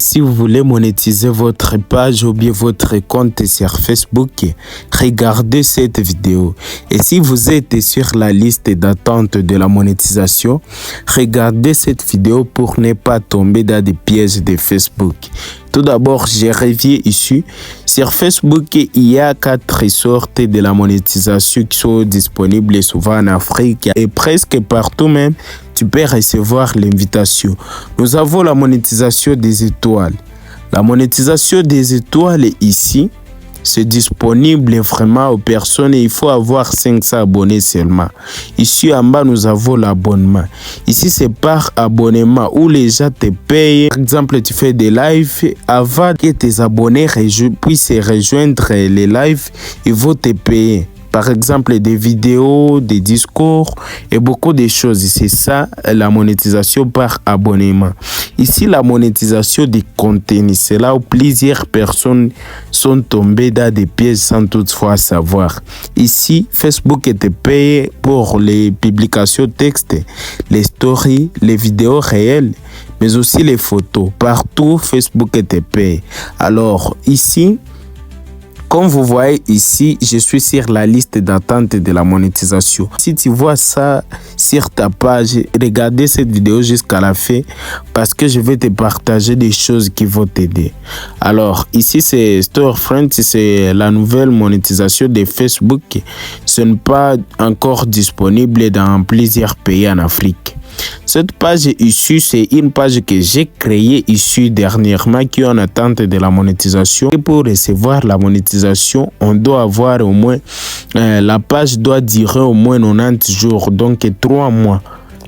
Si vous voulez monétiser votre page ou bien votre compte sur Facebook, regardez cette vidéo. Et si vous êtes sur la liste d'attente de la monétisation, regardez cette vidéo pour ne pas tomber dans des pièges de Facebook. Tout d'abord, je reviens ici. Sur Facebook, il y a 4 sortes de la monétisation qui sont disponibles souvent en Afrique et presque partout même. Tu peux recevoir l'invitation. Nous avons la monétisation des étoiles. La monétisation des étoiles ici, c'est disponible vraiment aux personnes et il faut avoir 500 abonnés seulement. Ici en bas, nous avons l'abonnement. Ici, c'est par abonnement où les gens te payent. Par exemple, tu fais des lives. Avant que tes abonnés puissent rejoindre les lives, ils vont te payer. Par exemple, des vidéos, des discours et beaucoup de choses. C'est ça, la monétisation par abonnement. Ici, la monétisation du contenu. C'est là où plusieurs personnes sont tombées dans des pièges sans toutefois savoir. Ici, Facebook te paye pour les publications texte, les stories, les vidéos réelles, mais aussi les photos. Partout, Facebook te paye. Alors, ici, comme vous voyez ici, je suis sur la liste d'attente de la monétisation. Si tu vois ça sur ta page, regardez cette vidéo jusqu'à la fin parce que je vais te partager des choses qui vont t'aider. Alors, ici, c'est Storefront, c'est la nouvelle monétisation de Facebook. Ce n'est pas encore disponible dans plusieurs pays en Afrique. Cette page ici, c'est une page que j'ai créée ici dernièrement qui est en attente de la monétisation. Et pour recevoir la monétisation, on doit avoir au moins, la page doit durer au moins 90 jours, donc 3 mois.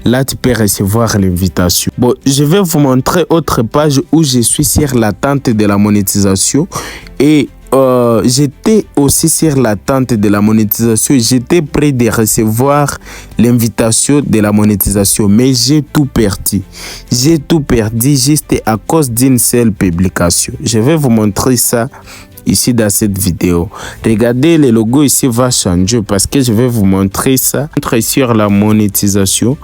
Là, tu peux recevoir l'invitation. Bon, je vais vous montrer autre page où je suis sur l'attente de la monétisation et j'étais aussi sur l'attente de la monétisation. J'étais prêt de recevoir l'invitation de la monétisation, mais j'ai tout perdu. J'ai tout perdu juste à cause d'une seule publication. Je vais vous montrer ça ici dans cette vidéo. Regardez, le logo ici va changer parce que je vais vous montrer ça. Sur la monétisation.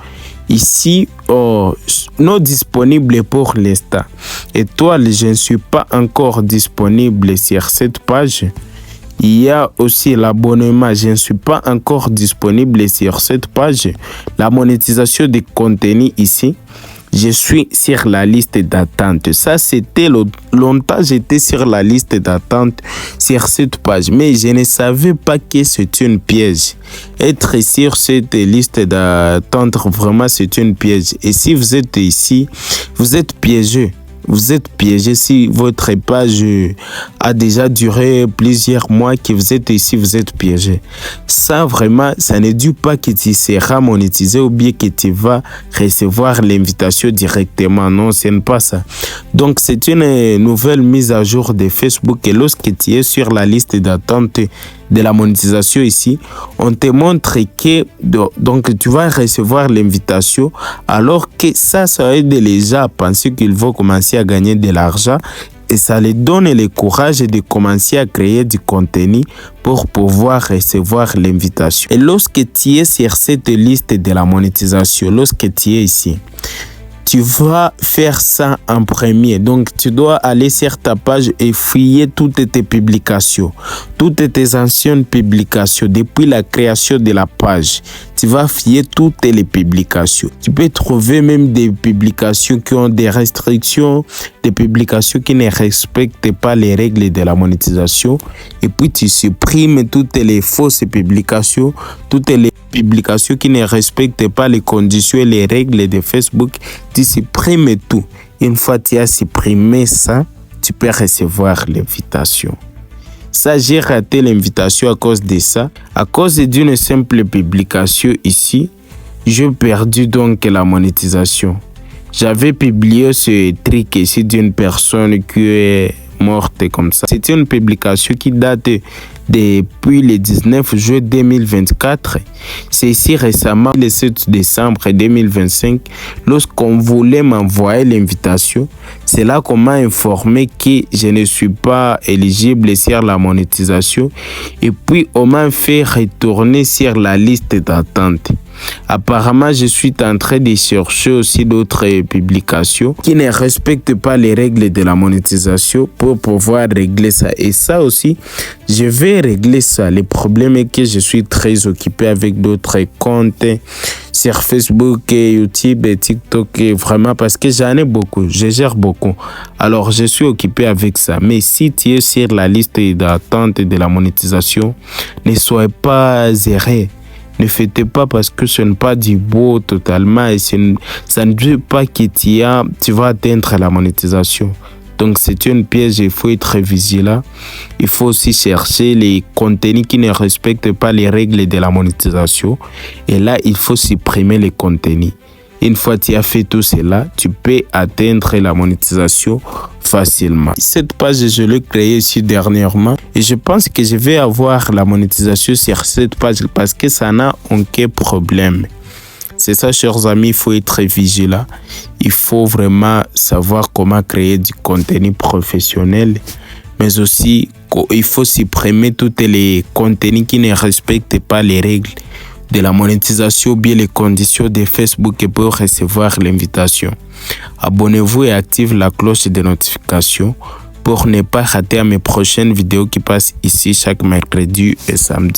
Ici, non disponible pour l'instant. Étoile, je ne suis pas encore disponible sur cette page. Il y a aussi l'abonnement, je ne suis pas encore disponible sur cette page. La monétisation des contenus ici, je suis sur la liste d'attente. Ça, c'était longtemps, j'étais sur la liste d'attente sur cette page. Mais je ne savais pas que c'est une piège. Être sur cette liste d'attente, vraiment, c'est une piège. Et si vous êtes ici, vous êtes piégé. Vous êtes piégé si votre page a déjà duré plusieurs mois que vous êtes ici, vous êtes piégé. Ça vraiment, ça ne dit pas que tu seras monétisé ou bien que tu vas recevoir l'invitation directement. Non, ce n'est pas ça. Donc, c'est une nouvelle mise à jour de Facebook et lorsque tu es sur la liste d'attente de la monétisation ici, on te montre que donc tu vas recevoir l'invitation alors que ça aide les gens à penser qu'ils vont commencer à gagner de l'argent et ça les donne le courage de commencer à créer du contenu pour pouvoir recevoir l'invitation. Et lorsque tu es sur cette liste de la monétisation, lorsque tu es ici, tu vas faire ça en premier. Donc, tu dois aller sur ta page et fouiller toutes tes publications, toutes tes anciennes publications depuis la création de la page. Tu vas fouiller toutes les publications. Tu peux trouver même des publications qui ont des restrictions, des publications qui ne respectent pas les règles de la monétisation. Et puis, tu supprimes toutes les fausses publications, toutes les publications qui ne respectent pas les conditions et les règles de Facebook. Tu supprimes tout. Une fois que tu as supprimé ça, tu peux recevoir l'invitation. Ça, j'ai raté l'invitation à cause de ça. À cause d'une simple publication ici, j'ai perdu donc la monétisation. J'avais publié ce truc ici d'une personne qui est morte comme ça. C'est une publication qui date depuis le 19 juillet 2024. C'est ici récemment, le 7 décembre 2025, lorsqu'on voulait m'envoyer l'invitation, c'est là qu'on m'a informé que je ne suis pas éligible sur la monétisation et puis on m'a fait retourner sur la liste d'attente. Apparemment, je suis en train de chercher aussi d'autres publications qui ne respectent pas les règles de la monétisation pour pouvoir régler ça. Et ça aussi, je vais régler ça. Le problème est que je suis très occupé avec d'autres comptes sur Facebook, YouTube et TikTok, vraiment parce que j'en ai beaucoup, je gère beaucoup. Alors, je suis occupé avec ça. Mais si tu es sur la liste d'attente de la monétisation, ne soyez pas zéré. Ne faites pas parce que ce n'est pas du beau totalement et ça ne veut pas que tu vas atteindre la monétisation. Donc, c'est une piège, il faut être vigilant. Il faut aussi chercher les contenus qui ne respectent pas les règles de la monétisation. Et là, il faut supprimer les contenus. Une fois que tu as fait tout cela, tu peux atteindre la monétisation facilement. Cette page, je l'ai créée ici dernièrement et je pense que je vais avoir la monétisation sur cette page parce que ça n'a aucun problème. C'est ça, chers amis, il faut être vigilant. Il faut vraiment savoir comment créer du contenu professionnel, mais aussi il faut supprimer tous les contenus qui ne respectent pas les règles de la monétisation ou bien les conditions de Facebook pour recevoir l'invitation. Abonnez-vous et activez la cloche de notification pour ne pas rater mes prochaines vidéos qui passent ici chaque mercredi et samedi.